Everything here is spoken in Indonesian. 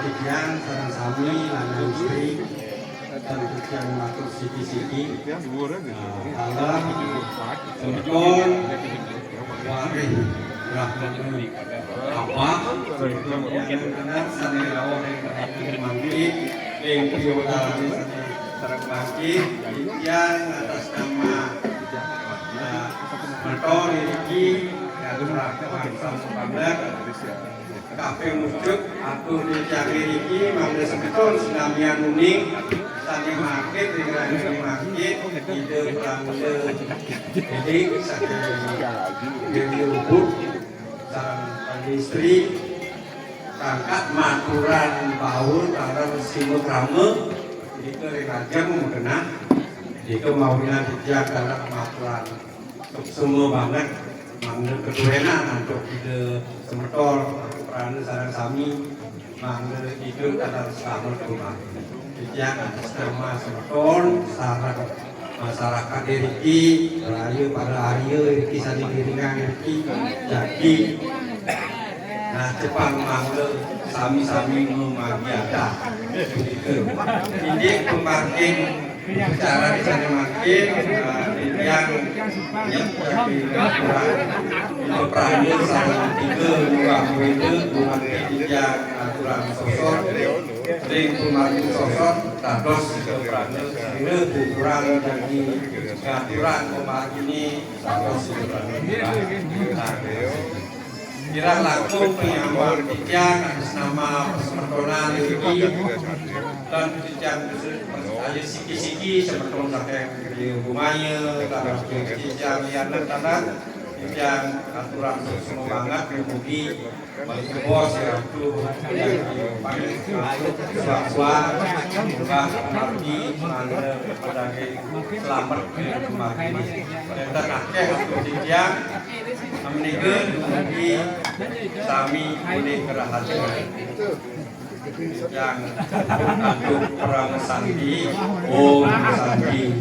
Tidian sareng sami lan istri dan Tidian matur siki-siki Allah semeton waris rahmatullah apa benar sane rawuh ing mangki ing piwularane sareng mangki Tidian atas nama Mentor iki ngaturaken wangsul pamrih kabeh wujud atur dicari iki mangke semeton sinamian uning saking mangkit ing mangkit ide pramila jadi saking dewi lubuk sareng istri kangkat maturan baul karo simut rame itu ring mengenah itu maunya dijaga maturan semua banget mangga keduena untuk ide semetor peran sareng sami mangga ide kadar selamat rumah yang atas nama semeton sareng masyarakat iki rayu pada hari iki sadi kiringan iki jadi nah Jepang mangga sami-sami memagiada ini pembagian bicara di sana makin yang jadi perannya sama 3 2 yang aturan sosok ring pemakin sosok dados perannya kurang jadi aturan pemakin ini dados kira laku penyambang Tidian atas nama Persemertonan ini dan Tidian aja siki-siki seperti saking di rumahnya kalau Tidian yang tanah Tidian aturan semua banget mugi balik ke bos ya itu yang dipanggil suah-suah bah arti mana pedagang selamat kembali dan terakhir untuk Tidian menikah di sami kuning kerahasiaan yang untuk perang sandi om sandi.